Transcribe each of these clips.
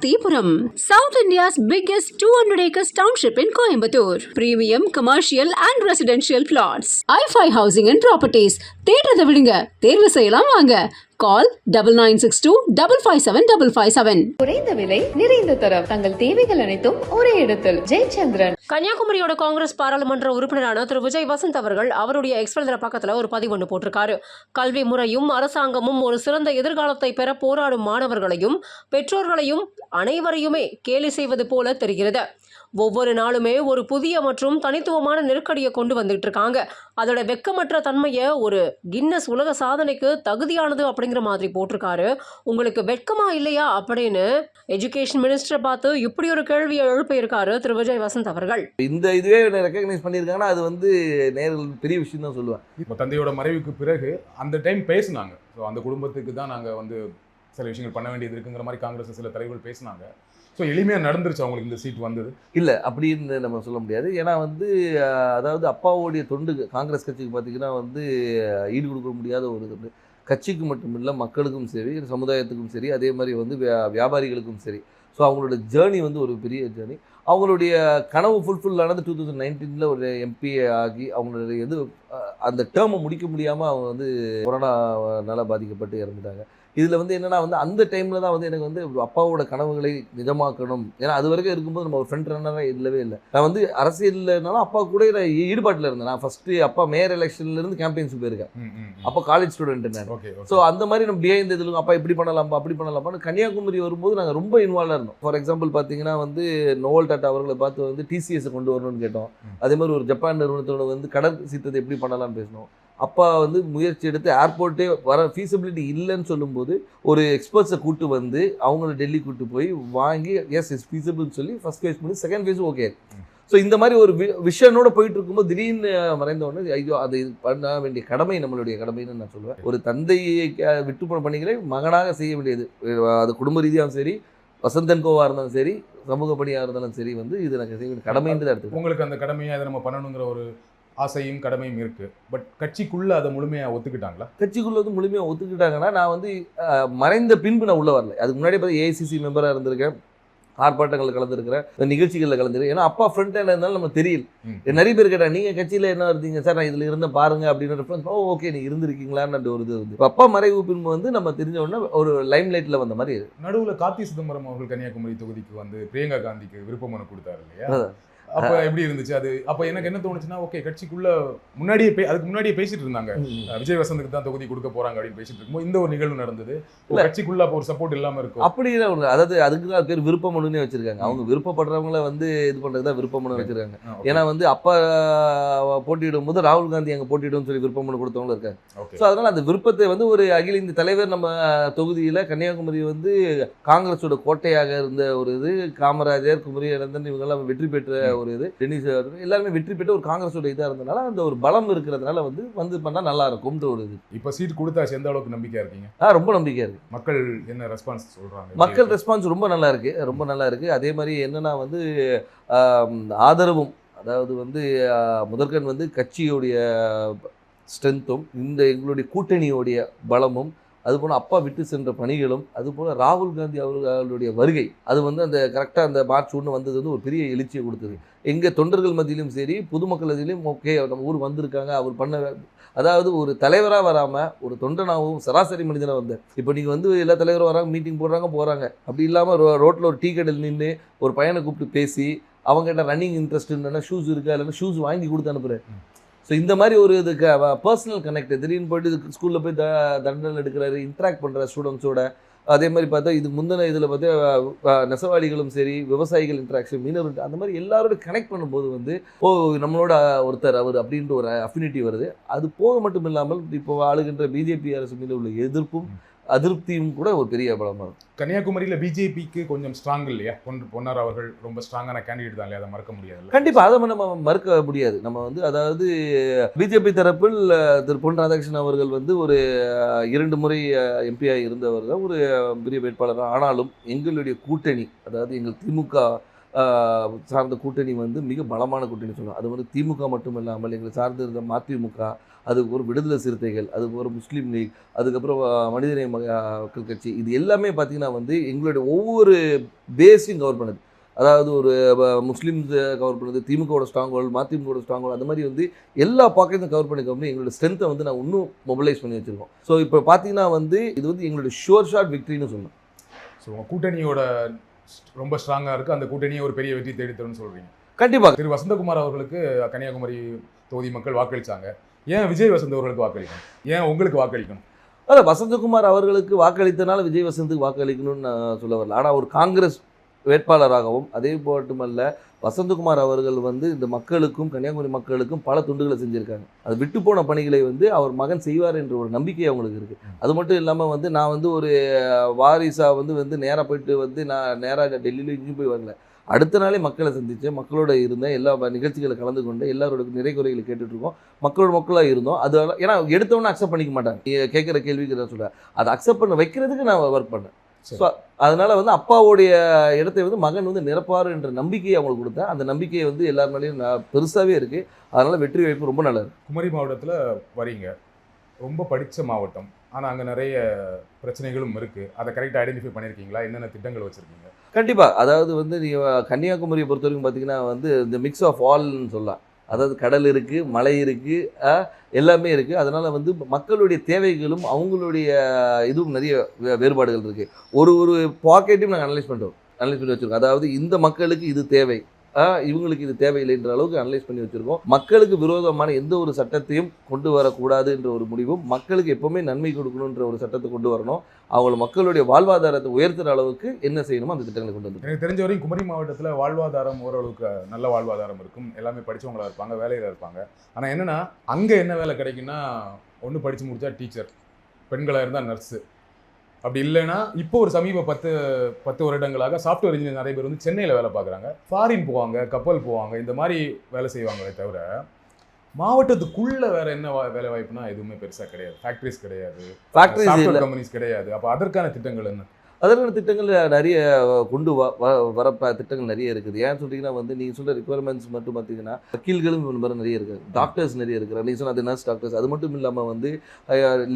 Shaktipuram, South India's biggest 200 acres township in Coimbatore. Premium commercial and residential plots. i5 Housing and Properties. தேடுறதை விடுங்க, தேர்வு செய்யலாம் வாங்க. Call 9962 557 557. குறைந்த விலை நிறைந்த தரம் தங்கள் தேவைகள் அனைத்தும் ஒரே இடத்தில் ஜெயச்சந்திரன். கன்னியாகுமரியோட காங்கிரஸ் பாராளுமன்ற உறுப்பினரான திரு விஜய் வசந்த் அவர்கள் அவருடைய எக்ஸ்பிரஸ் பக்கத்துல ஒரு பதிவு ஒன்று போட்டிருக்காரு. கல்வி முறையும் அரசாங்கமும் ஒரு சிறந்த எதிர்காலத்தை பெற போராடும் மாணவர்களையும் பெற்றோர்களையும் அனைவரையுமே கேலி செய்வது போல தெரிகிறது. ஒவ்வொரு நாளுமே ஒரு புதிய மற்றும் தனித்துவமான நெருக்கடியை கொண்டு வந்துட்டு இருக்காங்க. அதோட வெக்கமற்ற தன்மையை ஒரு கின்னஸ் உலக சாதனைக்கு தகுதியானது அப்படிங்கிற மாதிரி போட்டிருக்காரு. உங்களுக்கு வெட்கமா இல்லையா அப்படின்னு எஜுகேஷன் மினிஸ்டரை பார்த்து இப்படி ஒரு கேள்வியை எழுப்பியிருக்காரு திரு விஜய் வசந்த் அவர்கள். இந்த இதுவே ரெக்கக்னைஸ் பண்ணியிருக்காங்கன்னா அது வந்து நேரில் பெரிய விஷயம் தான் சொல்லுவேன். இப்போ தந்தையோட மறைவுக்கு பிறகு அந்த டைம் பேசினாங்க. ஸோ அந்த குடும்பத்துக்கு தான் நாங்கள் வந்து சில விஷயங்கள் பண்ண வேண்டியது இருக்குங்கிற மாதிரி காங்கிரஸ் சில தலைவர்கள் பேசினாங்க. ஸோ எளிமையாக நடந்துருச்சு அவங்களுக்கு இந்த சீட் வந்தது? இல்லை அப்படின்னு நம்ம சொல்ல முடியாது. ஏன்னா வந்து அதாவது அப்பாவோடைய தொண்டு காங்கிரஸ் கட்சிக்கு பார்த்திங்கன்னா வந்து ஈடு கொடுக்க முடியாத ஒரு தொண்டு. கட்சிக்கு மட்டும் இல்லை, மக்களுக்கும் சரி, சமுதாயத்துக்கும் சரி, அதே மாதிரி வந்து வியாபாரிகளுக்கும் சரி. ஸோ அவங்களோட ஜேர்னி வந்து ஒரு பெரிய ஜேர்னி. அவங்களுடைய கனவு ஃபுல்ஃபில் ஆனது 2019 ஒரு எம்பி ஆகி அவங்களுடைய அந்த டேர்மை முடிக்க முடியாமல் அவங்க வந்து கொரோனாவால் பாதிக்கப்பட்டு இறந்துட்டாங்க. இதில் வந்து என்னென்னா வந்து அந்த டைமில் தான் வந்து எனக்கு வந்து அப்பாவோட கனவுகளை நிஜமாக்கணும். ஏன்னா அது வரைக்கும் இருக்கும்போது நம்ம ஒரு ஃப்ரண்ட் ரன்னராக இல்லவே இல்லை. நான் வந்து அரசியல்னாலும் அப்பா கூட நான் ஈடுபாட்டில் இருந்தேன். நான் ஃபஸ்ட்டு அப்பா மேயர் எலெக்ஷன்லேருந்து கேம்பெயின்ஸுக்கு போயிருக்கேன். அப்போ காலேஜ் ஸ்டூடெண்ட் நான். ஸோ அந்த மாதிரி நம்ம பிஹைண்ட் இதில் அப்பா இப்படி பண்ணலாம்ப்பா அப்படி பண்ணலாம்ப்பான்னு கன்னியாகுமரி வரும்போது நாங்கள் ரொம்ப இன்வால்வாக இருந்தோம். ஃபார் எக்ஸாம்பிள் பார்த்தீங்கன்னா வந்து நோவல் டாட்டா அவர்களை பார்த்து வந்து டிசிஎஸை கொண்டு வரணும்னு கேட்டோம். அதே மாதிரி ஒரு ஜப்பான் நிறுவனத்தோட வந்து கடல் சீற்றத்தை எப்படி பண்ணலாம்னு பேசினோம். அப்பா வந்து முயற்சி எடுத்து ஏர்போர்ட்டே வர ஃபீஸிபிலிட்டி இல்லைன்னு சொல்லும்போது ஒரு எக்ஸ்பர்ட்ஸை கூப்பிட்டு வந்து அவங்கள டெல்லி கூப்பிட்டு போய் வாங்கி இட்ஸ் ஃபீஸிபிள்னு சொல்லி ஃபஸ்ட் ஃபேஸ் பண்ணி செகண்ட் ஃபேஸும் ஓகே. ஸோ இந்த மாதிரி ஒரு விஷனோட போயிட்டு இருக்கும்போது திடீர்னு மறைந்த உடனே ஐயோ அது பண்ண வேண்டிய கடமை நம்மளுடைய கடமைன்னு நான் சொல்லுவேன். ஒரு தந்தையை விட்டு போன பணிகளை மகனாக செய்ய வேண்டியது. அது குடும்ப ரீதியாகவும் சரி, வசந்தன் கோவாக இருந்தாலும் சரி, சமூக பணியாக இருந்தாலும் சரி, வந்து இது எனக்கு செய்ய வேண்டிய கடமைன்னு தான் எடுத்து. உங்களுக்கு அந்த கடமையை அதை நம்ம பண்ணணுங்கிற ஒரு ஆசையும் கடமையும் இருக்குது. பட் கட்சிக்குள்ளே அதை முழுமையாக ஒத்துக்கிட்டாங்களா? கட்சிக்குள்ளே வந்து முழுமையாக ஒத்துக்கிட்டாங்கன்னா நான் வந்து மறைந்த பின்பு நான் உள்ளே வரல. அதுக்கு முன்னாடி பார்த்து ஏஐசிசி மெம்பராக இருந்திருக்கேன், ஆர்ப்பாட்டங்களில் கலந்துருக்கிறேன், நிகழ்ச்சிகளில் கலந்துருக்கேன். ஏன்னா அப்பா ஃப்ரண்ட் ஹேண்ட் இருந்தாலும் நம்ம தெரியல. நிறைய பேர் கேட்டாங்க நீங்கள் கட்சியில் என்ன இருந்தீங்க சார், நான் இதில் இருந்த பாருங்க அப்படின்னு ரெஃபரன்ஸ். ஓகே நீ இருந்திருக்கீங்களான்னு ஒரு இது வந்து அப்பா மறைவு பின்பு வந்து நம்ம தெரிஞ்ச உடனே ஒரு லைம் லைட்டில் வந்த மாதிரி. நடுவில் கார்த்தி சிதம்பரம் அவர்கள் கன்னியாகுமரி தொகுதிக்கு வந்து பிரியங்கா காந்திக்கு விருப்ப மனு கொடுத்தாரு இல்லையா? அப்போ எப்படி இருந்துச்சு அது? அப்போ எனக்கு என்ன தோணுச்சுன்னா, ஓகே கட்சிக்குள்ள அதுக்கு முன்னாடியே பேசிட்டு இருந்தாங்க, விஜய் வசந்துக்கு தான் தொகுதி கொடுக்க போறாங்க அப்படின்னு பேசிட்டு இருக்கும்போது இந்த ஒரு நிகழ்வு நடந்தது. கட்சிக்குள்ள அப்போ ஒரு சப்போர்ட் இல்லாம இருக்கும் அப்படி இல்லை. அதாவது அதுக்கு தான் பேர் விருப்ப மனுன்னே வச்சிருக்காங்க. அவங்க விருப்பப்படுறவங்கள வந்து இது பண்றது தான் விருப்ப மனு வச்சிருக்காங்க. ஏன்னா வந்து அப்பா போட்டியிடும் போது ராகுல் காந்தி அங்கே போட்டியிடும் சொல்லி விருப்ப மனு கொடுத்தவங்களும் இருக்காங்க. ஸோ அதனால அந்த விருப்பத்தை வந்து ஒரு அகில இந்திய தலைவர் நம்ம தொகுதியில் கன்னியாகுமரி வந்து காங்கிரஸோட கோட்டையாக இருந்த ஒரு இது, காமராஜர், குமரி அனந்தன் இவங்கெல்லாம் வெற்றி பெற்ற ஒரு இது, டென்னிஸ் எல்லாருமே வெற்றி பெற்ற ஒரு காங்கிரஸோட இதாக இருந்தனால அந்த ஒரு பலம் இருக்கிறதுனால வந்து பண்ணால் நல்லா இருக்கும்ன்ற ஒரு இது. இப்போ சீட் கொடுத்தாச்சு, எந்த அளவுக்கு நம்பிக்கையா இருக்கீங்க? ரொம்ப நம்பிக்கையா இருக்கு. மக்கள் என்ன ரெஸ்பான்ஸ் சொல்றாங்க? மக்கள் ரெஸ்பான்ஸ் ரொம்ப நல்லா இருக்கு, ரொம்ப நல்லா இருக்கு. அதே மாதிரி என்னன்னா வந்து ஆதரவும், அதாவது வந்து முதற்கண் வந்து கட்சியோடைய ஸ்ட்ரென்த்தும் இந்த எங்களுடைய கூட்டணியோடைய பலமும், அதுபோல் அப்பா விட்டு சென்ற பணிகளும், அதுபோல் ராகுல் காந்தி அவர்களுடைய வருகை, அது வந்து அந்த கரெக்டாக அந்த மார்ச் 1 வந்தது வந்து ஒரு பெரிய எழுச்சியை கொடுத்தது. எங்கள் தொண்டர்கள் மத்தியிலும் சரி, பொதுமக்கள் மத்தியிலும் ஓகே நம்ம ஊர் வந்திருக்காங்க, அவர் பண்ண, அதாவது ஒரு தலைவராக வராமல் ஒரு தொண்டனாகவும் சராசரி மனிதனாக வந்தார். இப்போ நீங்கள் வந்து எல்லா தலைவரும் வராங்க, மீட்டிங் போகிறாங்க, அப்படி இல்லாமல் ரோட்டில் ஒரு டீ கடையில் நின்று ஒரு பையனை கூப்பிட்டு பேசி அவங்ககிட்ட ரன்னிங் இன்ட்ரெஸ்ட் இல்லைன்னா ஷூஸ் இருக்கா, இல்லைன்னா ஷூஸ் வாங்கி கொடுத்து அனுப்புகிறேன். ஸோ இந்த மாதிரி ஒரு இதுக்கு பர்சனல் கனெக்ட், திடீர்னு போய்ட்டு ஸ்கூலில் போய் தண்டனை எடுக்கிறாரு, இன்ட்ராக்ட் பண்ணுற ஸ்டூடெண்ட்ஸோட. அதே மாதிரி பார்த்தா இது முந்தின இதில் பார்த்தா நெசவாளிகளும் சரி, விவசாயிகள் இன்ட்ராக்ஷன், மீனவர், அந்த மாதிரி எல்லாரோட கனெக்ட் பண்ணும்போது வந்து நம்மளோட ஒருத்தர் அவர் அப்படின்ற ஒரு அஃபினிட்டி வருது. அது போக மட்டும் இல்லாமல் இப்போ ஆளுகின்ற பிஜேபி அரசு மீது உள்ள எதிர்ப்பும் அதிருப்தியும் கூட ஒரு பெரிய பலமாக இருக்கும். கன்னியாகுமரியில் பிஜேபிக்கு கொஞ்சம் ஸ்ட்ராங் இல்லையா? பொன்னார் அவர்கள் ரொம்ப ஸ்ட்ராங்கான கேண்டிடேட் தான் இல்லையா? அதை மறக்க முடியாது. கண்டிப்பாக அதை நம்ம மறுக்க முடியாது. நம்ம வந்து அதாவது பிஜேபி தரப்பில் திரு பொன் ராதாகிருஷ்ணன் அவர்கள் வந்து ஒரு 2 முறை எம்பியாக இருந்தவர் தான், ஒரு பெரிய வேட்பாளர். ஆனாலும் எங்களுடைய கூட்டணி, அதாவது எங்கள் திமுக சார்ந்த கூட்டணி வந்து மிக பலமான கூட்டணி சொல்லலாம். அது வந்து திமுக மட்டும் இல்லாமல் எங்களை சார்ந்து இருந்த மதிமுக, அதுக்கப்புறம் விடுதலை சிறுத்தைகள், அதுக்கப்புறம் முஸ்லீம் லீக், அதுக்கப்புறம் மனிதநேய மக்கள் கட்சி, இது எல்லாமே பார்த்தீங்கன்னா வந்து எங்களுடைய ஒவ்வொரு பேஸையும் கவர் பண்ணுது. அதாவது ஒரு முஸ்லீம்ஸ் கவர் பண்ணுது, திமுகவோட ஸ்ட்ராங் ஹோல்டு, மதிமுகவோட ஸ்ட்ராங் ஹோல்டு, அந்த மாதிரி வந்து எல்லா பாக்கெட்டும் கவர் பண்ணி எங்களோட ஸ்ட்ரென்த்தை வந்து நான் இன்னும் மொபிலைஸ் பண்ணி வச்சுருக்கோம். ஸோ இப்போ பார்த்தீங்கன்னா வந்து இது வந்து எங்களுடைய ஷுவர் ஷாட் விக்ட்ரின்னு சொல்லணும். ஸோ உங்கள் கூட்டணியோட ரொம்ப ஸ்ட்ராங்காக இருக்குது, அந்த கூட்டணியை ஒரு பெரிய வெற்றி தேடித்தரும்னு சொல்கிறீங்க. கண்டிப்பாக திரு வசந்தகுமார் அவர்களுக்கு கன்னியாகுமரி தொகுதி மக்கள் வாக்களித்தாங்க. ஏன் விஜய் வசந்த் அவர்களுக்கு வாக்களிக்கணும்? ஏன் உங்களுக்கு வாக்களிக்கணும்? அதான் வசந்தகுமார் அவர்களுக்கு வாக்களித்தனால விஜய் வசந்துக்கு வாக்களிக்கணும்னு நான் சொல்ல வரல. ஆனால் ஒரு காங்கிரஸ் வேட்பாளராகவும் அதே மட்டுமல்ல வசந்தகுமார் அவர்கள் வந்து இந்த மக்களுக்கும் கன்னியாகுமரி மக்களுக்கும் பல துண்டுகளை செஞ்சுருக்காங்க. அது விட்டு போன பணிகளை வந்து அவர் மகன் செய்வார் என்ற ஒரு நம்பிக்கை அவங்களுக்கு இருக்குது. அது மட்டும் இல்லாமல் வந்து நான் வந்து ஒரு வாரிசாக வந்து நேராக போயிட்டு வந்து நான் நேராக டெல்லியில் இங்கேயும் போய் வரல. அடுத்த நாளே மக்களை சந்தித்தேன், மக்களோட இருந்தேன், எல்லா நிகழ்ச்சிகளை கலந்து கொண்டு எல்லாரோட நிறை குறைகளை கேட்டுட்ருக்கோம், மக்களாக இருந்தோம். அது ஏன்னா எடுத்தவொன்னே அக்செப்ட் பண்ணிக்க மாட்டாங்க. கேட்குற கேள்விக்கு தான் சொல்கிறேன், அதை அக்செப்ட் பண்ண வைக்கிறதுக்கு நான் ஒர்க் பண்ணேன். ஸோ அதனால் வந்து அப்பாவுடைய இடத்தை வந்து மகன் வந்து நிரப்பார் என்ற நம்பிக்கையை அவங்களுக்கு கொடுத்தேன். அந்த நம்பிக்கையை வந்து எல்லார் மேலேயும் பெருசாகவே இருக்குது. அதனால் வெற்றி வாய்ப்பு ரொம்ப நல்லது. குமரி மாவட்டத்தில் வரீங்க, ரொம்ப படித்த மாவட்டம், ஆனால் அங்கே நிறைய பிரச்சனைகளும் இருக்குது. அதை கரெக்டாக ஐடென்டிஃபை பண்ணியிருக்கீங்களா? என்னென்ன திட்டங்கள் வச்சுருக்கீங்க? கண்டிப்பாக. அதாவது வந்து நீங்கள் கன்னியாகுமரியை பொறுத்த வரைக்கும் பார்த்தீங்கன்னா வந்து இந்த மிக்ஸ் ஆஃப் ஆல்னு சொல்லலாம். அதாவது கடல் இருக்குது, மலை இருக்குது, எல்லாமே இருக்குது. அதனால் வந்து மக்களுடைய தேவைகளும் அவங்களுடைய இதுவும் நிறைய வேறுபாடுகள் இருக்குது. ஒரு பாக்கெட்டையும் நாங்கள் அனலைஸ் பண்ணி வச்சுருக்கோம். அதாவது இந்த மக்களுக்கு இது தேவை, இவங்களுக்கு இது தேவையில்லைன்ற அளவுக்கு அனலைஸ் பண்ணி வச்சுருக்கோம். மக்களுக்கு விரோதமான எந்த ஒரு சட்டத்தையும் கொண்டு வரக்கூடாது என்ற ஒரு முடிவும், மக்களுக்கு எப்போவுமே நன்மை கொடுக்கணுன்ற ஒரு சட்டத்தை கொண்டு வரணும். அவங்க மக்களுடைய வாழ்வாதாரத்தை உயர்த்துகிற அளவுக்கு என்ன செய்யணுமோ அந்த திட்டங்களை கொண்டு வந்து. எனக்கு தெரிஞ்ச வரைக்கும் குமரி மாவட்டத்தில் வாழ்வாதாரம் ஓரளவுக்கு நல்ல வாழ்வாதாரம் இருக்கும், எல்லாமே படித்தவங்களாக இருப்பாங்க, வேலையில் இருப்பாங்க. ஆனால் என்னென்னா அங்கே என்ன வேலை கிடைக்குன்னா, ஒன்று படித்து முடித்தா டீச்சர், பெண்களாக இருந்தால் நர்ஸு, அப்படி இல்லைன்னா இப்போ ஒரு சமீப 10 வருடங்களாக சாஃப்ட்வேர் இன்ஜினியர் நிறைய பேர் வந்து சென்னையில் வேலை பார்க்குறாங்க, ஃபாரின் போவாங்க, கப்பல் போவாங்க, இந்த மாதிரி வேலை செய்வாங்களே தவிர மாவட்டத்துக்குள்ள வேற என்ன வேலை வாய்ப்புனா எதுவுமே பெருசாக கிடையாது. ஃபேக்ட்ரிஸ் கிடையாது, சாஃப்ட்வேர் கம்பெனிஸ் கிடையாது. அப்போ அதற்கான திட்டங்கள் என்ன? அதற்கான திட்டங்கள் நிறைய கொண்டு வர திட்டங்கள் நிறைய இருக்குது. ஏன்னு சொல்லிங்கன்னா வந்து நீங்கள் சொல்கிற ரிக்குவயர்மெண்ட்ஸ் மட்டும் பார்த்தீங்கன்னா வக்கீல்களும் நிறைய இருக்குது, டாக்டர்ஸ் நிறைய இருக்கிறாங்க. நீங்கள் சொன்ன அது நர்ஸ் டாக்டர்ஸ். அது மட்டும் இல்லாமல் வந்து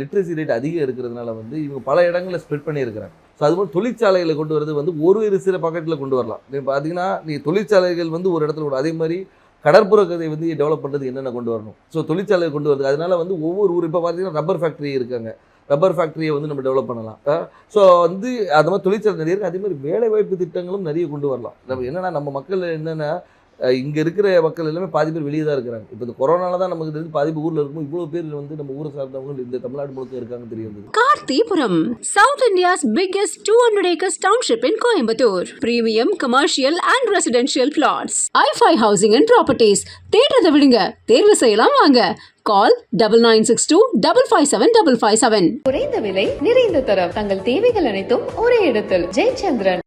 லிட்ரஸி ரேட் அதிகம் இருக்கிறதுனால வந்து இவங்க பல இடங்களில் ஸ்ப்ரெட் பண்ணியிருக்கிறாங்க. ஸோ அது மாதிரி தொழிற்சாலைகளை கொண்டு வரது வந்து ஒரு சில பாக்கெட்டில் கொண்டு வரலாம். நீங்கள் பார்த்தீங்கன்னா நீங்கள் தொழிற்சாலைகள் வந்து ஒரு இடத்துல கூட, அதே மாதிரி கடற்புற கதை வந்து டெவலப் பண்ணுறது என்னென்ன கொண்டு வரணும். ஸோ தொழிற்சாலையை கொண்டு வருது. அதனால வந்து ஒவ்வொரு ஊர் இப்போ பார்த்தீங்கன்னா ரப்பர் ஃபேக்ட்ரி இருக்காங்க, ரப்பர் ஃபேக்ட்ரியை வந்து நம்ம டெவலப் பண்ணலாம். ஸோ வந்து அது மாதிரி தொழிற்சாலை நிறைய இருக்குது. அதே மாதிரி வேலை வாய்ப்பு திட்டங்களும் நிறைய கொண்டு வரலாம். நம்ம என்னென்னா நம்ம மக்கள் என்னென்னா இங்கே இருக்கிற மக்கள் எல்லாமே பாதி பேர் வெளியே தான் இருக்கிறாங்க. இப்போ இந்த கொரோனால தான் நமக்கு தெரிஞ்சு பாதி பேர் ஊரில் இருக்கும். இவ்வளோ பேர் வந்து நம்ம ஊரை சார்ந்தவங்க இந்த தமிழ்நாடு முழுக்க இருக்காங்க தெரியுது. Karthipuram, South India's biggest 200 acres township in Coimbatore. Premium commercial and residential plots. i5 Housing and Properties. தேடுறதை விடுங்க, தேர்வு செய்யலாம் வாங்க. Call 9962 557 557. குறைந்த விலை, நிறைந்த தரம், தங்கள் தேவைகள் அனைத்தும் ஒரே இடத்தில். ஜெயச்சந்திரன்.